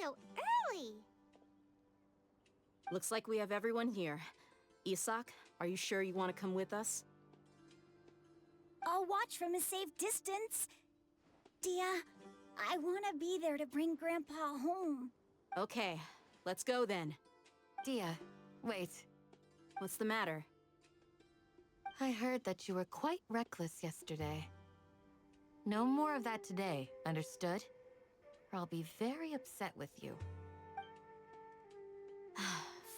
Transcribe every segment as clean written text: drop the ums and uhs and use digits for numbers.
so early? Looks like we have everyone here. Isak, are you sure you want to come with us? I'll watch from a safe distance. Dia, I want to be there to bring Grandpa home. Okay, let's go then. Dia, wait. What's the matter? I heard that you were quite reckless yesterday. No more of that today, understood? Or I'll be very upset with you.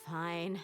Fine.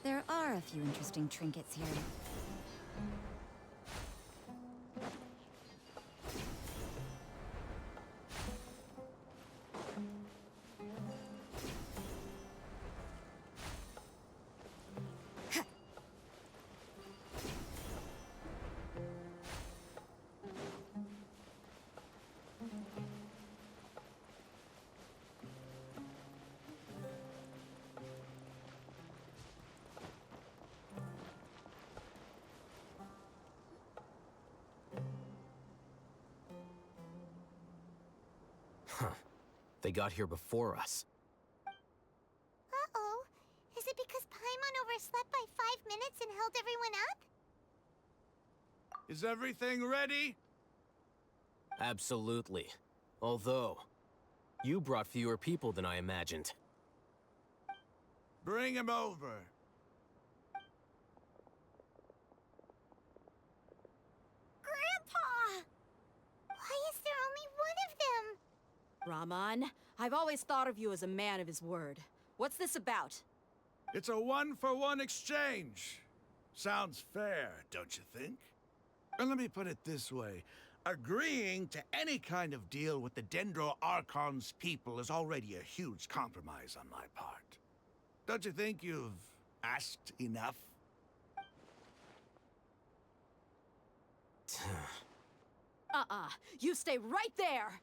There are a few interesting trinkets here. They got here before us. Uh-oh. Is it because Paimon overslept by 5 minutes and held everyone up? Is everything ready? Absolutely. Although, you brought fewer people than I imagined. Bring him over. Grandpa! Why is there only one of them? Rahman, I've always thought of you as a man of his word. What's this about? It's a one-for-one exchange. Sounds fair, don't you think? And let me put it this way. Agreeing to any kind of deal with the Dendro Archon's people is already a huge compromise on my part. Don't you think you've asked enough? You stay right there!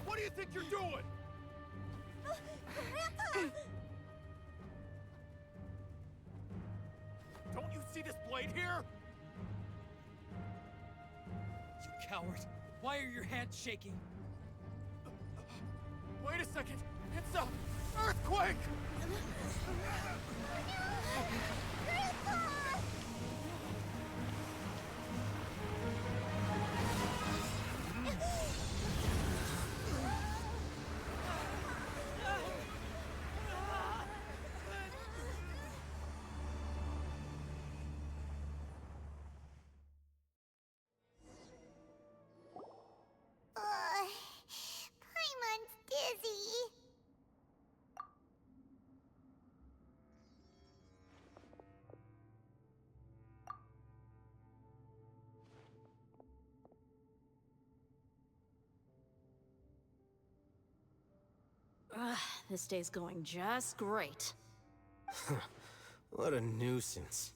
What do you think you're doing? Don't you see this blade here? You coward. Why are your hands shaking? Wait a second. It's a earthquake! Paimon's dizzy. This day's going just great. What a nuisance.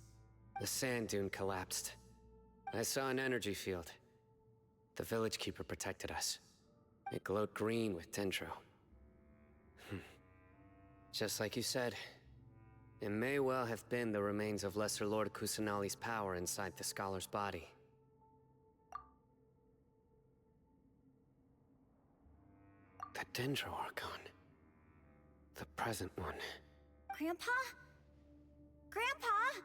The sand dune collapsed. I saw an energy field. The village keeper protected us. It glowed green with dendro. Just like you said, it may well have been the remains of Lesser Lord Kusanali's power inside the scholar's body. The Dendro Archon. The present one. Grandpa? Grandpa?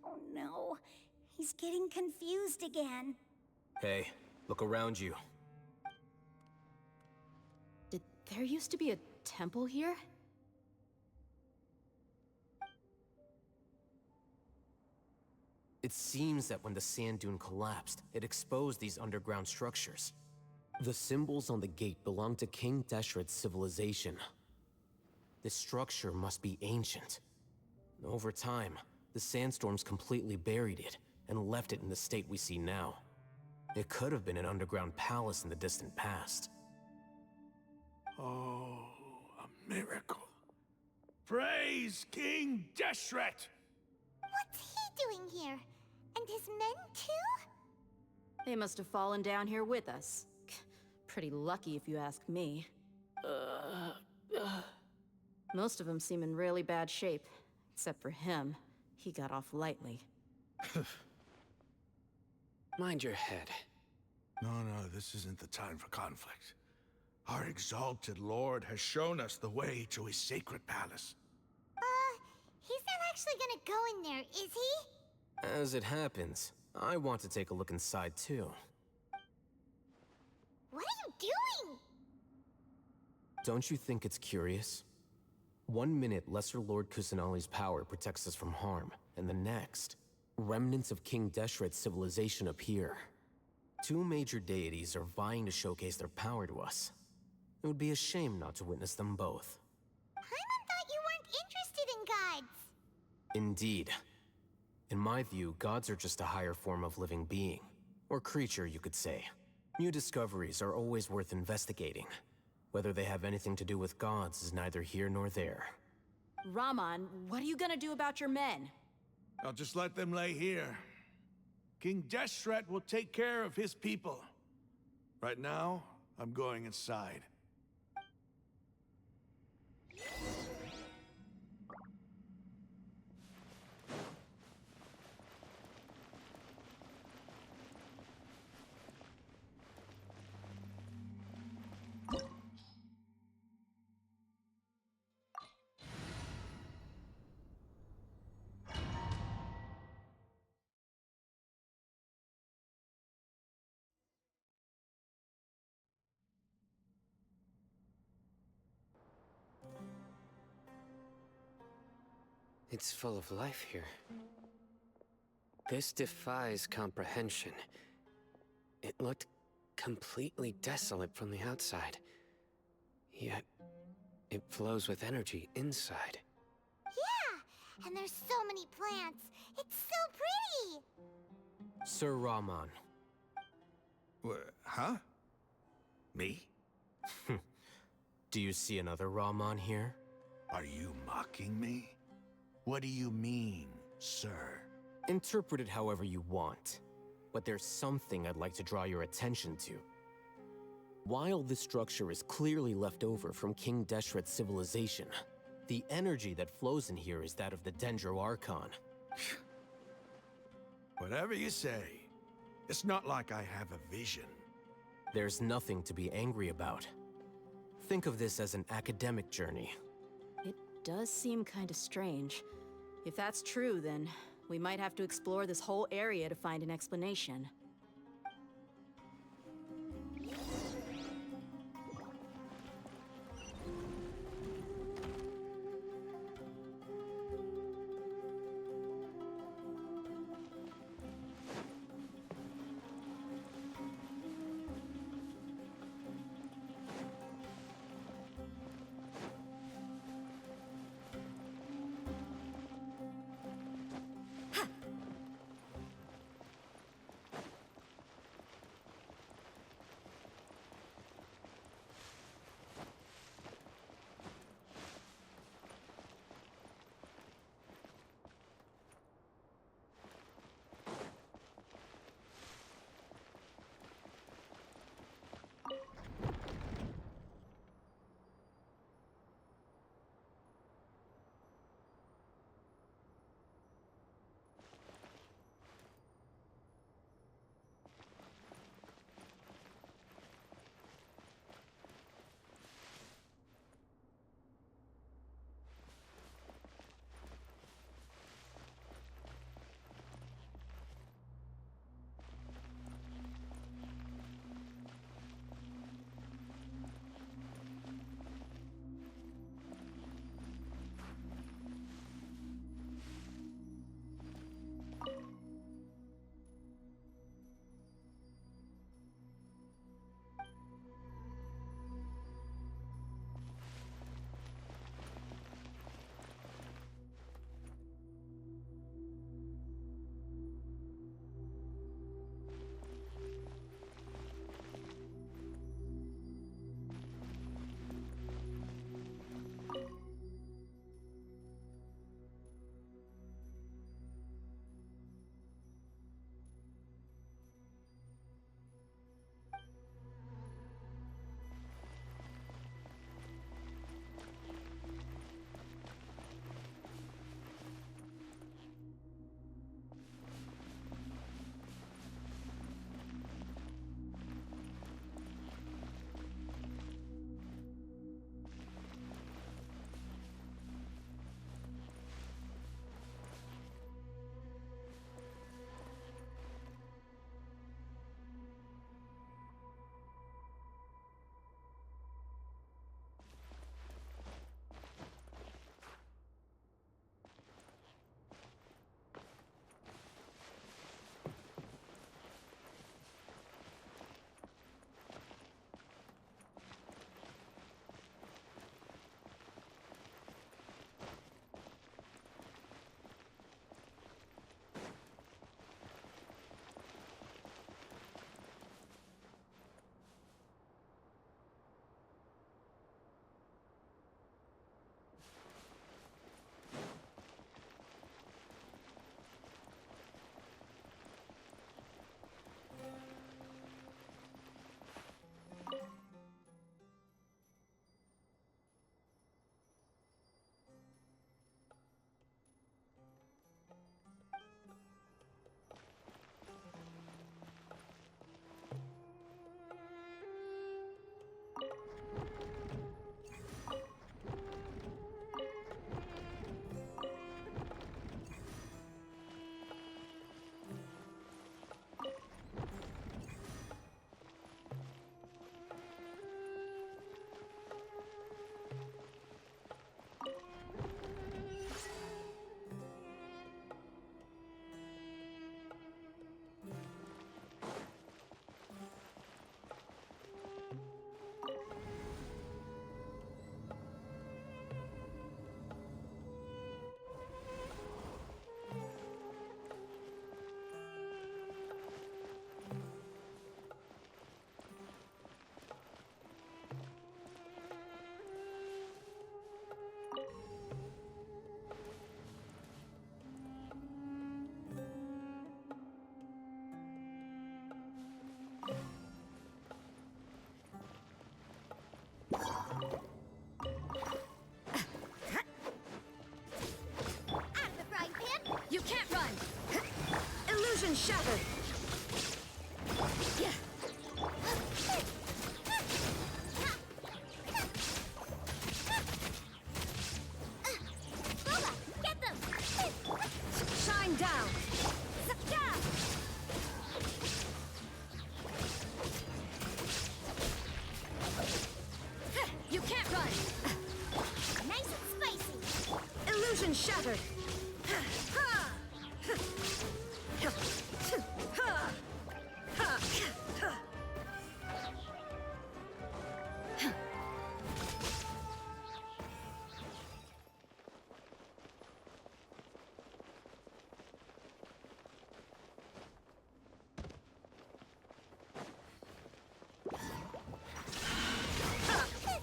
Oh no, he's getting confused again. Hey, look around you. Did there used to be a temple here? It seems that when the sand dune collapsed, it exposed these underground structures. The symbols on the gate belong to King Deshret's civilization. This structure must be ancient. Over time, the sandstorms completely buried it and left it in the state we see now. It could have been an underground palace in the distant past. Oh, a miracle. Praise King Deshret! What's he doing here? And his men too? They must have fallen down here with us. Pretty lucky if you ask me. Most of them seem in really bad shape. Except for him. He got off lightly. Mind your head. No, this isn't the time for conflict. Our exalted lord has shown us the way to his sacred palace. He's not actually gonna go in there, is he? As it happens, I want to take a look inside too. What are you doing? Don't you think it's curious? 1 minute, Lesser Lord Kusanali's power protects us from harm, and the next, remnants of King Deshret's civilization appear. 2 major deities are vying to showcase their power to us. It would be a shame not to witness them both. Paimon thought you weren't interested in gods. Indeed. In my view, gods are just a higher form of living being. Or creature, you could say. New discoveries are always worth investigating. Whether they have anything to do with gods is neither here nor there. Raman, what are you gonna do about your men? I'll just let them lay here. King Deshret will take care of his people. Right now, I'm going inside. It's full of life here. This defies comprehension. It looked completely desolate from the outside. Yet, it flows with energy inside. Yeah, and there's so many plants. It's so pretty. Sir Raman. Huh? Me? Do you see another Raman here? Are you mocking me? What do you mean, sir? Interpret it however you want. But there's something I'd like to draw your attention to. While this structure is clearly left over from King Deshret's civilization, the energy that flows in here is that of the Dendro Archon. Whatever you say. It's not like I have a vision. There's nothing to be angry about. Think of this as an academic journey. It does seem kind of strange. If that's true, then we might have to explore this whole area to find an explanation. Illusion shattered! Yeah. Boba, get them! Shine down! You can't run! Nice and spicy! Illusion shattered!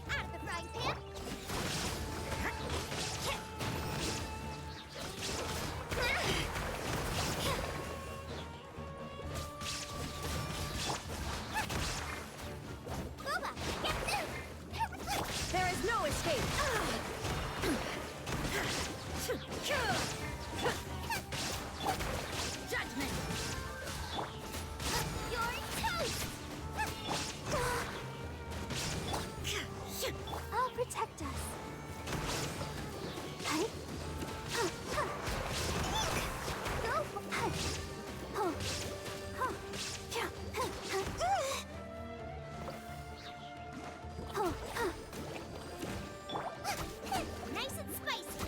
Out of the frying pan! Boba, get them! There is no escape! Judgment! You're toast! I'll protect us. Hey. Go. Oh. Oh. Oh. Nice and spicy.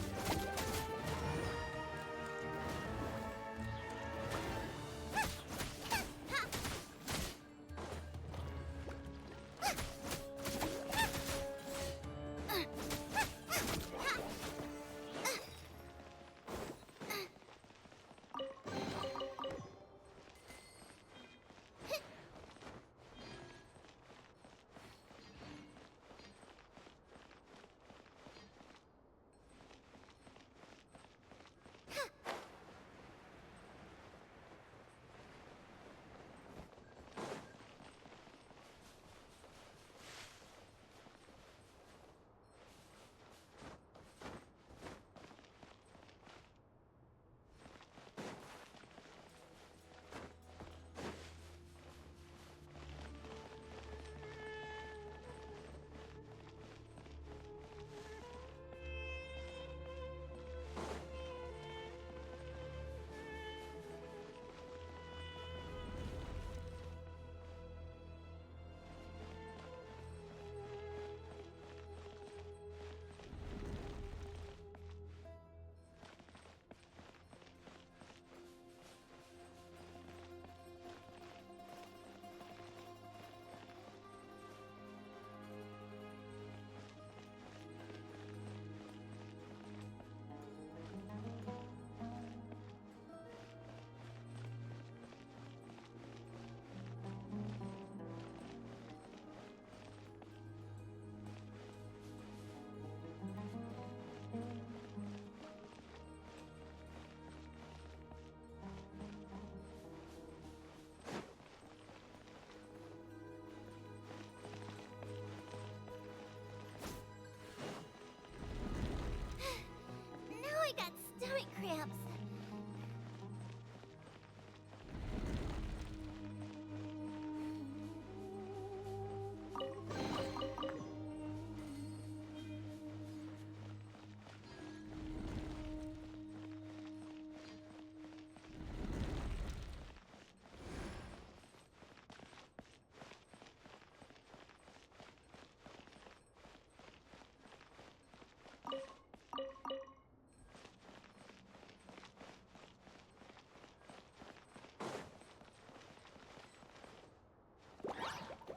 Now I got stomach cramps.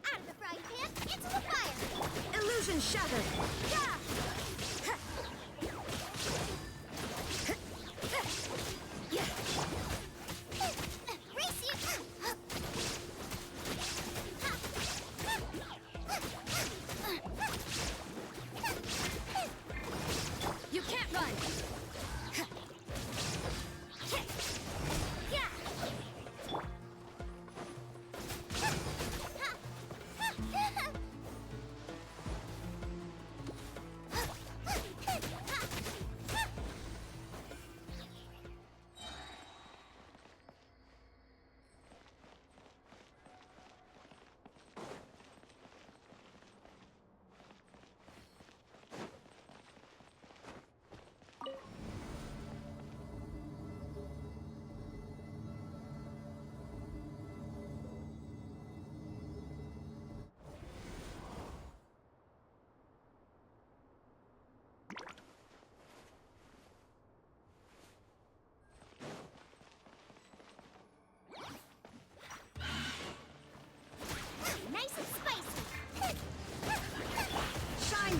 Out of the frying pan, into the fire! Illusion shattered! Race you! You can't run!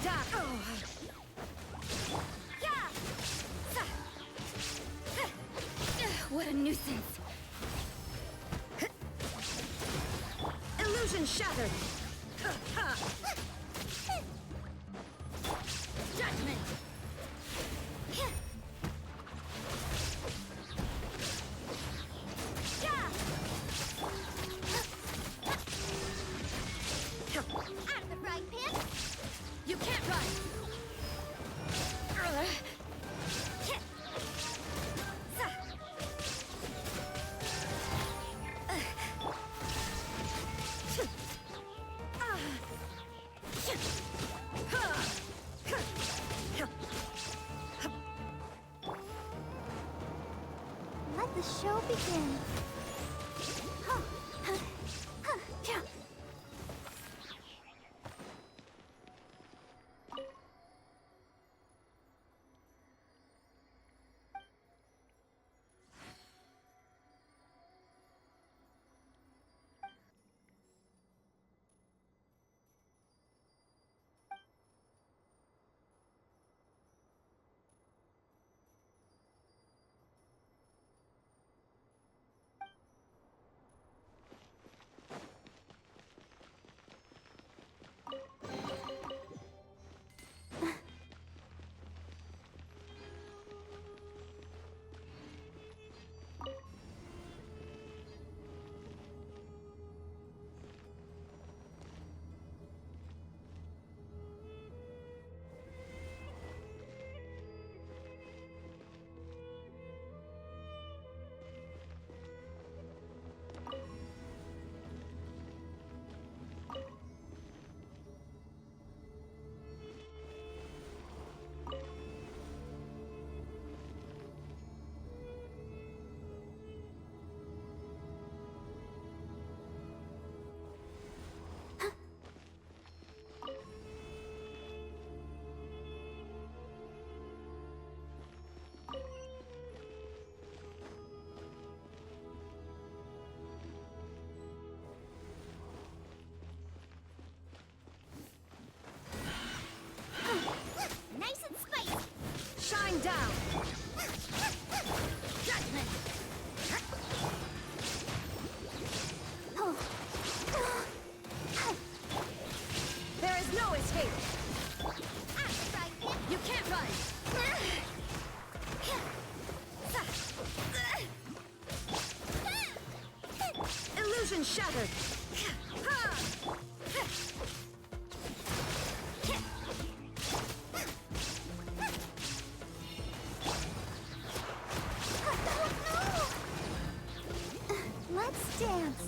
attack! What a nuisance! Illusion shattered! Judgment! Out of the frying pan! You can't run! Let the show begin. Nice and spicy! Shine down! Judgment! There is no escape! Out of the frying pan! You can't run! Illusion shattered! Let's dance.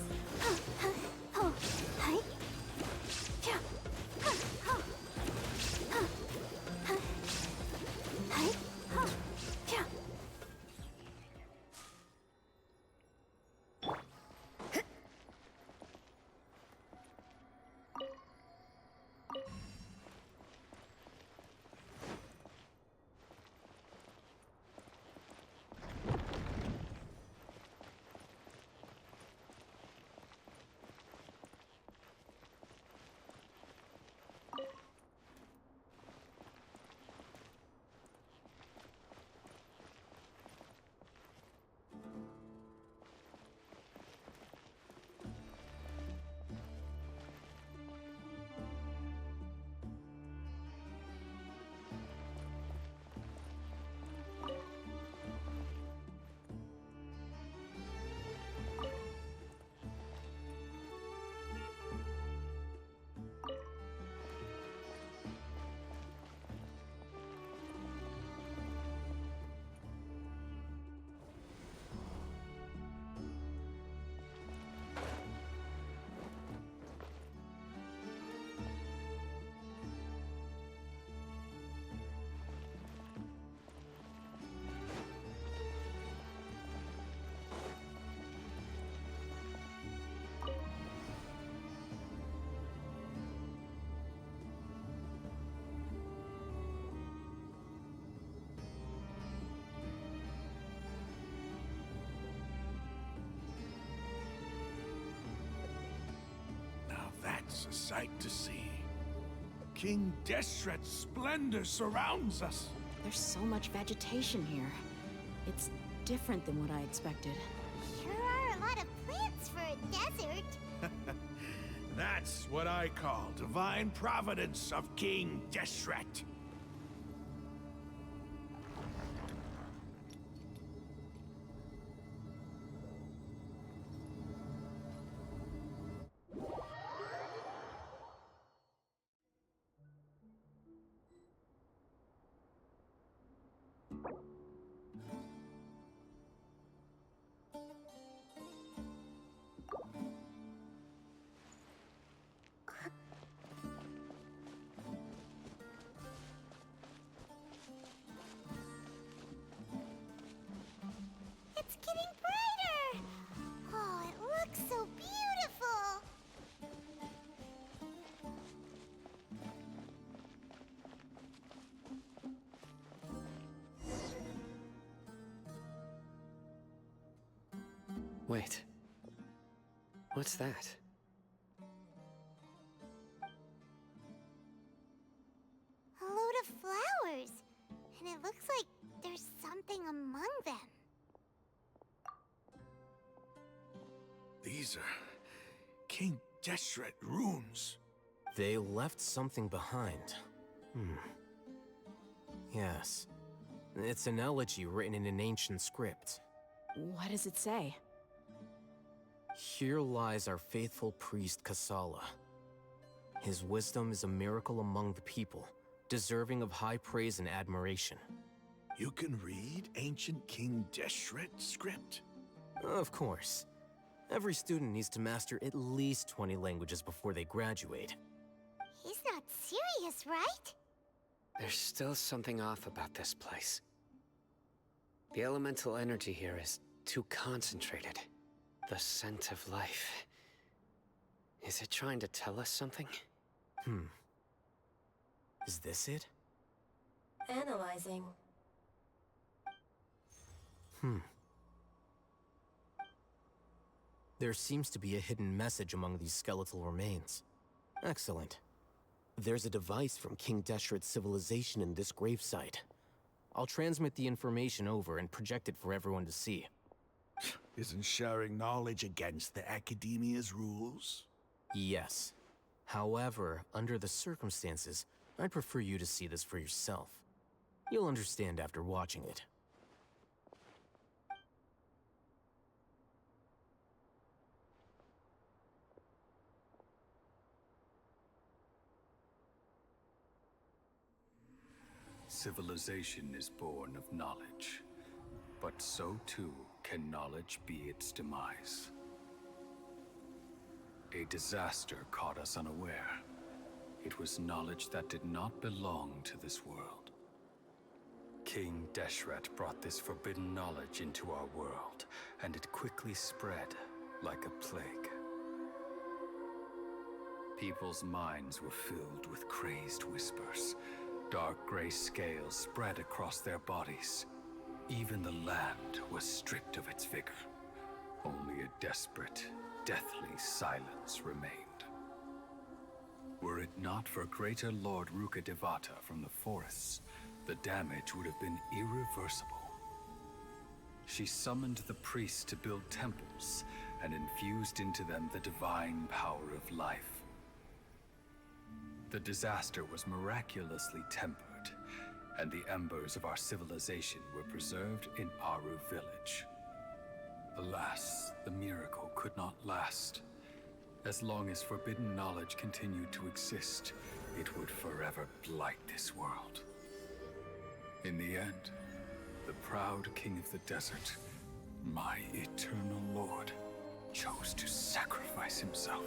Now that's a sight to see. King Deshret's splendor surrounds us. There's so much vegetation here. It's different than what I expected. Sure are a lot of plants for a desert. That's what I call divine providence of King Deshret. It's getting brighter! Oh, it looks so beautiful! Wait. What's that? A load of flowers. And it looks like there's something among them. These are King Deshret runes. They left something behind. Yes. It's an elegy written in an ancient script. What does it say? Here lies our faithful priest Kasala. His wisdom is a miracle among the people, deserving of high praise and admiration. You can read ancient King Deshret's script? Of course. Every student needs to master at least 20 languages before they graduate. He's not serious, right? There's still something off about this place. The elemental energy here is too concentrated. The scent of life. Is it trying to tell us something? Is this it? Analyzing. There seems to be a hidden message among these skeletal remains. Excellent. There's a device from King Deshret's civilization in this gravesite. I'll transmit the information over and project it for everyone to see. Isn't sharing knowledge against the Academia's rules? Yes. However, under the circumstances, I'd prefer you to see this for yourself. You'll understand after watching it. Civilization is born of knowledge, but so too can knowledge be its demise. A disaster caught us unaware. It was knowledge that did not belong to this world. King Deshret brought this forbidden knowledge into our world, and it quickly spread like a plague. People's minds were filled with crazed whispers. Dark gray scales spread across their bodies. Even the land was stripped of its vigor. Only a desperate, deathly silence remained. Were it not for greater Lord Ruka Devata from the forests, the damage would have been irreversible. She summoned the priests to build temples and infused into them the divine power of life. The disaster was miraculously tempered, and the embers of our civilization were preserved in Aru village. Alas, the miracle could not last. As long as forbidden knowledge continued to exist, it would forever blight this world. In the end, the proud king of the desert, my eternal lord, chose to sacrifice himself.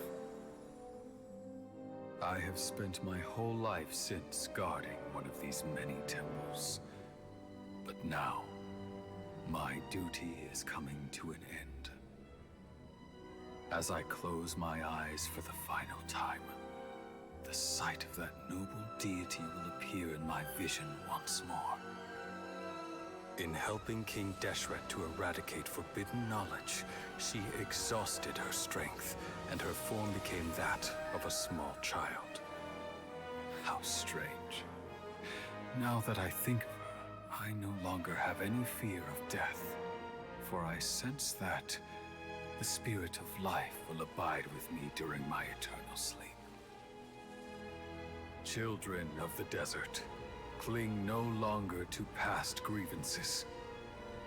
I have spent my whole life since guarding one of these many temples. But now, my duty is coming to an end. As I close my eyes for the final time, the sight of that noble deity will appear in my vision once more. In helping King Deshret to eradicate forbidden knowledge, she exhausted her strength, and her form became that of a small child. How strange. Now that I think of her, I no longer have any fear of death, for I sense that the spirit of life will abide with me during my eternal sleep. Children of the desert, cling no longer to past grievances,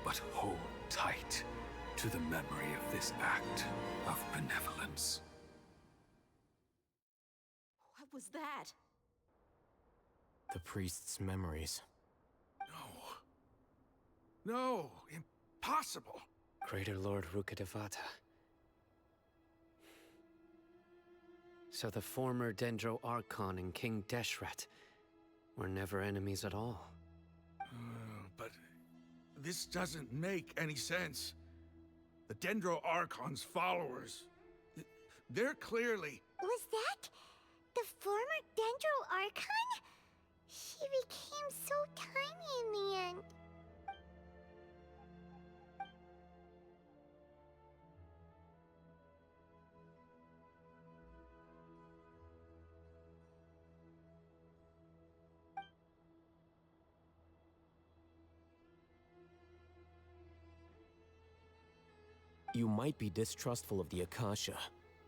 but hold tight to the memory of this act of benevolence. What was that? The priest's memories. No. No, impossible. Greater Lord Rukkhadevata. So the former Dendro Archon and King Deshret were never enemies at all. But this doesn't make any sense. The Dendro Archon's followers, they're clearly... Was that the former Dendro Archon? She became so tiny in the end. You might be distrustful of the Akasha,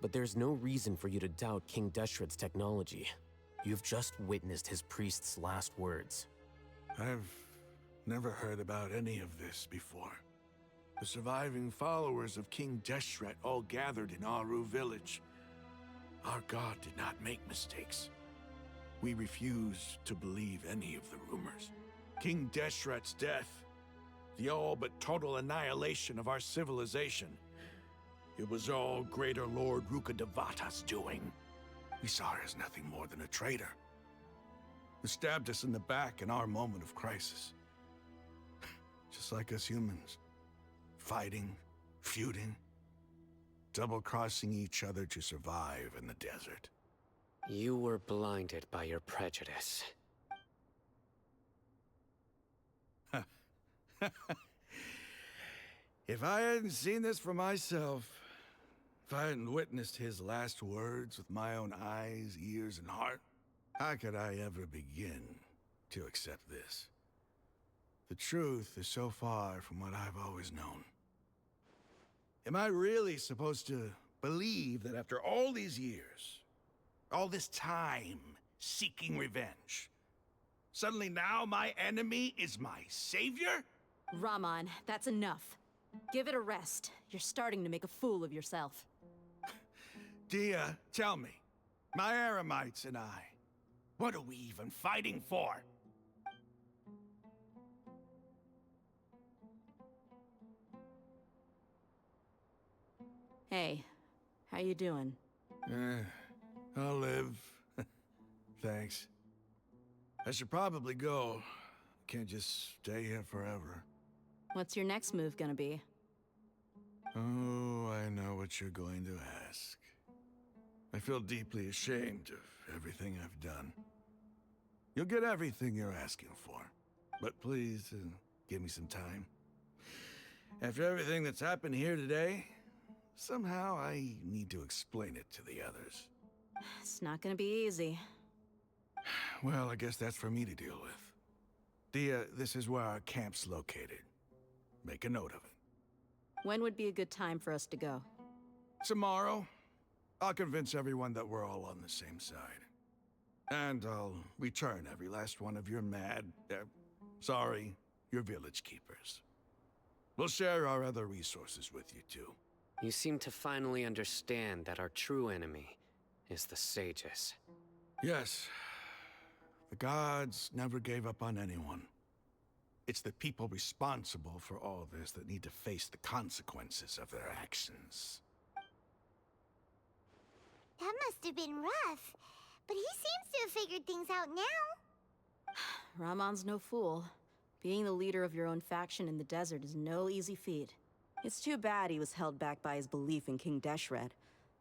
but there's no reason for you to doubt King Deshret's technology. You've just witnessed his priest's last words. I've never heard about any of this before. The surviving followers of King Deshret all gathered in Aru village. Our god did not make mistakes. We refused to believe any of the rumors. King Deshret's death, the all but total annihilation of our civilization. It was all Greater Lord Rukkhadevata's doing. We saw her as nothing more than a traitor, who stabbed us in the back in our moment of crisis. Just like us humans. Fighting, feuding, double-crossing each other to survive in the desert. You were blinded by your prejudice. If I hadn't seen this for myself, if I hadn't witnessed his last words with my own eyes, ears, and heart, how could I ever begin to accept this? The truth is so far from what I've always known. Am I really supposed to believe that after all these years, all this time seeking revenge, suddenly now my enemy is my savior? Raman, that's enough. Give it a rest. You're starting to make a fool of yourself. Dia, tell me, my Eremites and I, what are we even fighting for? Hey, how you doing? I'll live. Thanks. I should probably go. Can't just stay here forever. What's your next move gonna be? Oh, I know what you're going to ask. I feel deeply ashamed of everything I've done. You'll get everything you're asking for. But please, give me some time. After everything that's happened here today, somehow I need to explain it to the others. It's not gonna be easy. Well, I guess that's for me to deal with. Dia, this is where our camp's located. Make a note of it. When would be a good time for us to go? Tomorrow, I'll convince everyone that we're all on the same side. And I'll return every last one of your your village keepers. We'll share our other resources with you too. You seem to finally understand that our true enemy is the sages. Yes. The gods never gave up on anyone. It's the people responsible for all this that need to face the consequences of their actions. That must have been rough, but he seems to have figured things out now. Ramon's no fool. Being the leader of your own faction in the desert is no easy feat. It's too bad he was held back by his belief in King Deshret.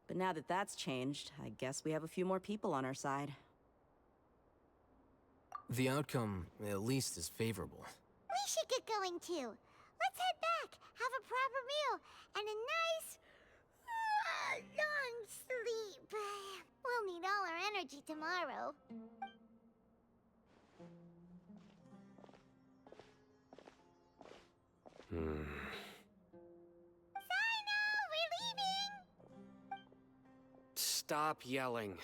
But now that that's changed, I guess we have a few more people on our side. The outcome, at least, is favorable. We should get going too. Let's head back, have a proper meal, and a nice, long sleep. We'll need all our energy tomorrow. Sino, we're leaving! Stop yelling.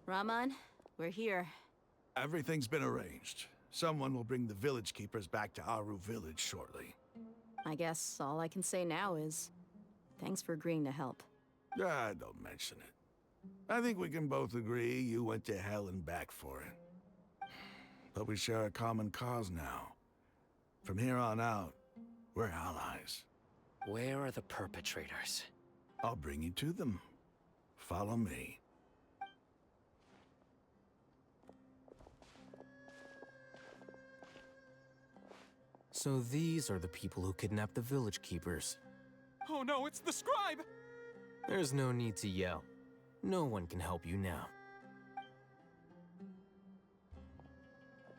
Raman, we're here. Everything's been arranged. Someone will bring the village keepers back to Aru village shortly. I guess all I can say now is thanks for agreeing to help. Ah, don't mention it. I think we can both agree you went to hell and back for it. But we share a common cause now. From here on out, we're allies. Where are the perpetrators? I'll bring you to them. Follow me. So these are the people who kidnapped the village keepers. Oh no, it's the scribe! There's no need to yell. No one can help you now.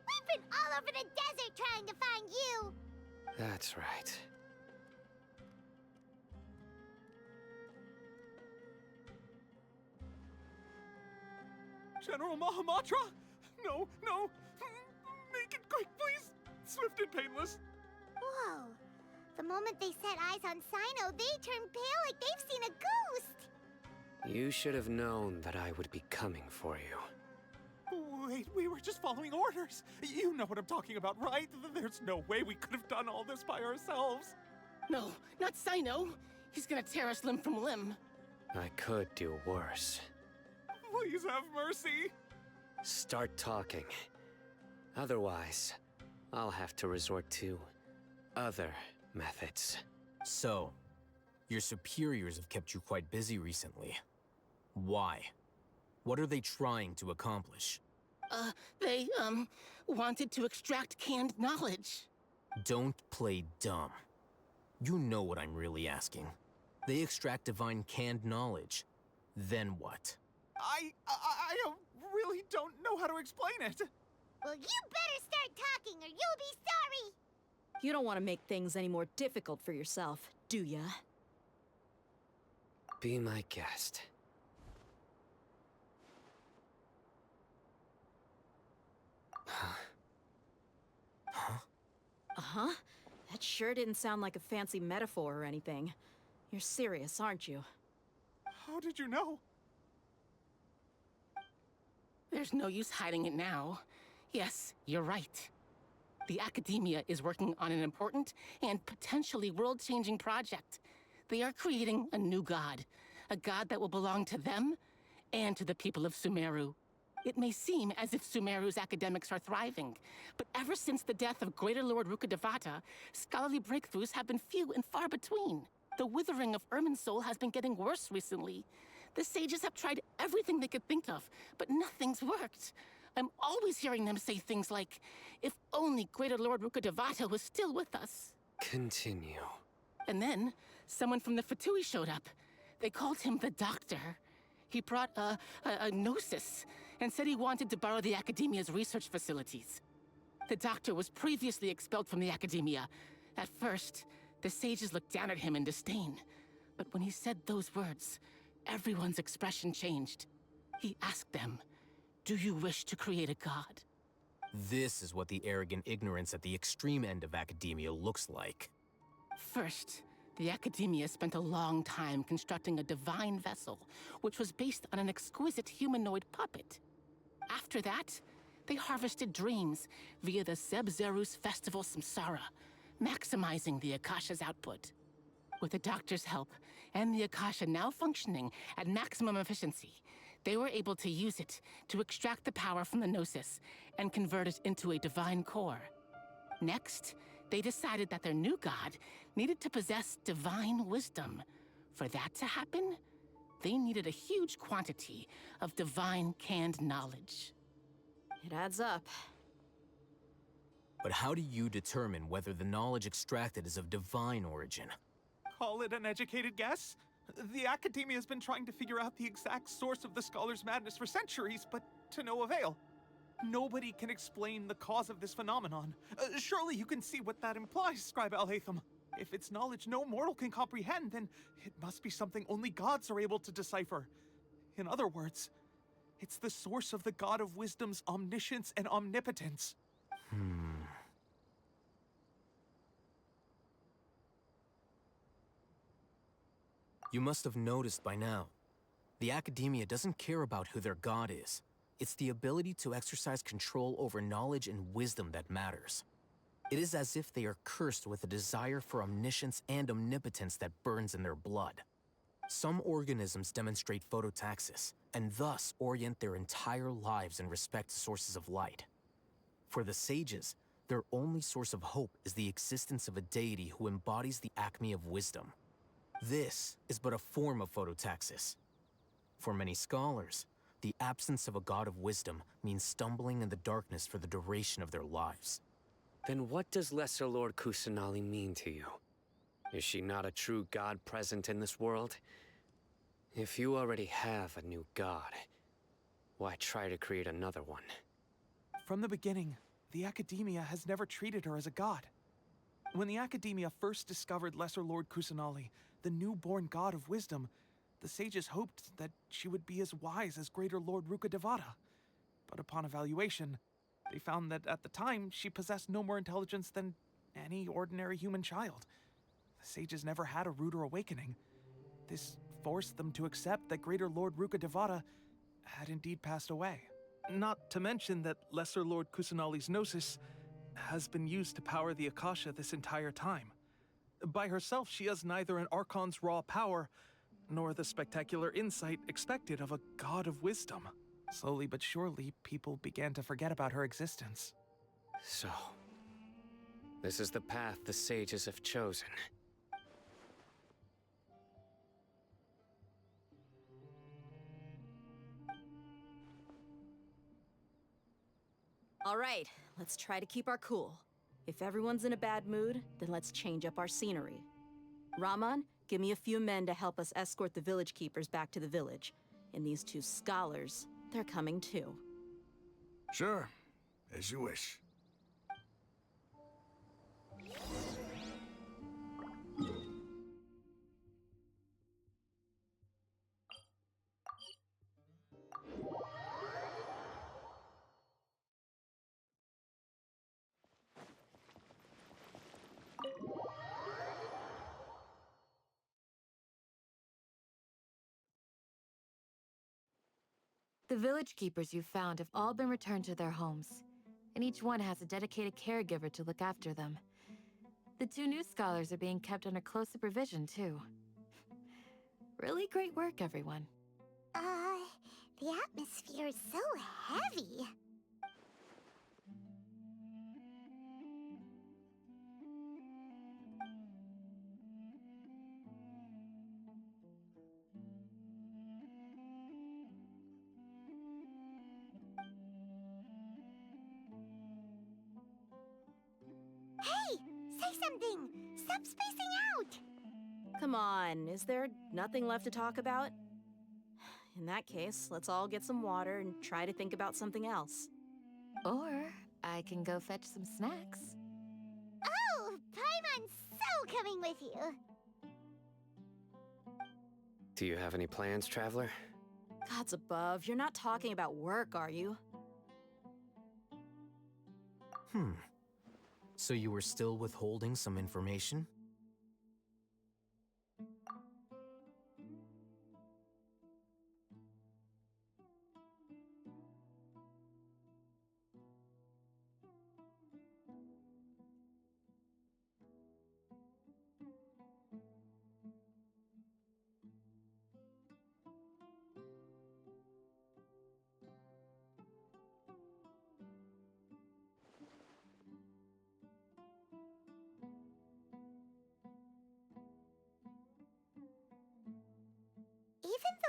We've been all over the desert trying to find you! That's right. General Mahamatra? No, no! Make it quick, please! Swift and painless. Whoa. The moment they set eyes on Sino, they turned pale like they've seen a ghost! You should have known that I would be coming for you. Wait, we were just following orders. You know what I'm talking about, right? There's no way we could have done all this by ourselves. No, not Sino. He's gonna tear us limb from limb. I could do worse. Please have mercy. Start talking. Otherwise, I'll have to resort to other methods. So, your superiors have kept you quite busy recently. Why? What are they trying to accomplish? They, wanted to extract canned knowledge. Don't play dumb. You know what I'm really asking. They extract divine canned knowledge. Then what? I really don't know how to explain it. Well, you better start talking or you'll be sorry! You don't want to make things any more difficult for yourself, do ya? Be my guest. Uh-huh. That sure didn't sound like a fancy metaphor or anything. You're serious, aren't you? How did you know? There's no use hiding it now. Yes, you're right. The Academia is working on an important and potentially world-changing project. They are creating a new god. A god that will belong to them and to the people of Sumeru. It may seem as if Sumeru's academics are thriving, but ever since the death of Greater Lord Rukkhadevata, scholarly breakthroughs have been few and far between. The withering of Irminsul has been getting worse recently. The sages have tried everything they could think of, but nothing's worked. I'm always hearing them say things like, if only Greater Lord Rukkhadevata was still with us. Continue. And then, someone from the Fatui showed up. They called him the Doctor. He brought a gnosis, and said he wanted to borrow the Academia's research facilities. The Doctor was previously expelled from the Academia. At first, the sages looked down at him in disdain. But when he said those words, everyone's expression changed. He asked them, "Do you wish to create a god?" This is what the arrogant ignorance at the extreme end of academia looks like. First, the Academia spent a long time constructing a divine vessel, which was based on an exquisite humanoid puppet. After that, they harvested dreams via the Zeb Zerus Festival Samsara, maximizing the Akasha's output. With the doctor's help, and the Akasha now functioning at maximum efficiency, they were able to use it to extract the power from the Gnosis and convert it into a divine core. Next, they decided that their new god needed to possess divine wisdom. For that to happen, they needed a huge quantity of divine canned knowledge. It adds up. But how do you determine whether the knowledge extracted is of divine origin? Call it an educated guess? The Academia has been trying to figure out the exact source of the Scholar's madness for centuries, but to no avail. Nobody can explain the cause of this phenomenon. Surely you can see what that implies, Scribe Alhaitham. If it's knowledge no mortal can comprehend, then it must be something only gods are able to decipher. In other words, it's the source of the God of Wisdom's omniscience and omnipotence. You must have noticed by now. The Academia doesn't care about who their god is. It's the ability to exercise control over knowledge and wisdom that matters. It is as if they are cursed with a desire for omniscience and omnipotence that burns in their blood. Some organisms demonstrate phototaxis, and thus orient their entire lives in respect to sources of light. For the sages, their only source of hope is the existence of a deity who embodies the acme of wisdom. This is but a form of phototaxis. For many scholars, the absence of a god of wisdom means stumbling in the darkness for the duration of their lives. Then what does Lesser Lord Kusanali mean to you? Is she not a true god present in this world? If you already have a new god, why try to create another one? From the beginning, the Academia has never treated her as a god. When the Academia first discovered Lesser Lord Kusanali, the newborn god of wisdom, the sages hoped that she would be as wise as Greater Lord Rukkhadevata. But upon evaluation, they found that at the time, she possessed no more intelligence than any ordinary human child. The sages never had a ruder awakening. This forced them to accept that Greater Lord Rukkhadevata had indeed passed away. Not to mention that Lesser Lord Kusanali's Gnosis has been used to power the Akasha this entire time. By herself, she has neither an Archon's raw power, nor the spectacular insight expected of a god of wisdom. Slowly but surely, people began to forget about her existence. So, this is the path the sages have chosen. All right, let's try to keep our cool. If everyone's in a bad mood, then let's change up our scenery. Rahman, give me a few men to help us escort the village keepers back to the village. And these two scholars, they're coming too. Sure, as you wish. The village keepers you found have all been returned to their homes, and each one has a dedicated caregiver to look after them. The two new scholars are being kept under close supervision, too. Really great work, everyone. The atmosphere is so heavy. Hey! Say something! Stop spacing out! Come on, is there nothing left to talk about? In that case, let's all get some water and try to think about something else. Or I can go fetch some snacks. Oh, Paimon's so coming with you. Do you have any plans, Traveler? Gods above, you're not talking about work, are you? So you were still withholding some information?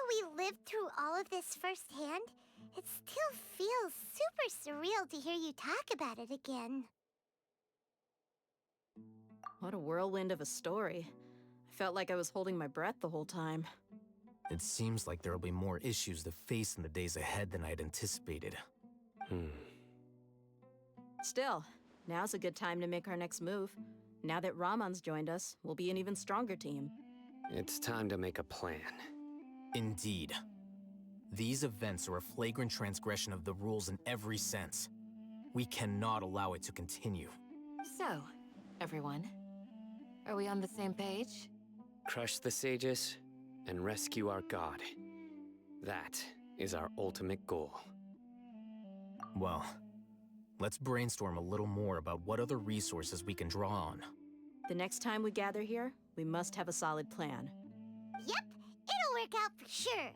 we lived through all of this firsthand, it still feels super surreal to hear you talk about it again. What a whirlwind of a story. I felt like I was holding my breath the whole time. It seems like there will be more issues to face in the days ahead than I had anticipated. Still, now's a good time to make our next move. Now that Ramon's joined us, we'll be an even stronger team. It's time to make a plan. Indeed. These events are a flagrant transgression of the rules in every sense. We cannot allow it to continue. So, everyone, are we on the same page? Crush the sages and rescue our god. That is our ultimate goal. Well, let's brainstorm a little more about what other resources we can draw on. The next time we gather here, we must have a solid plan. Yep, it'll work out for sure.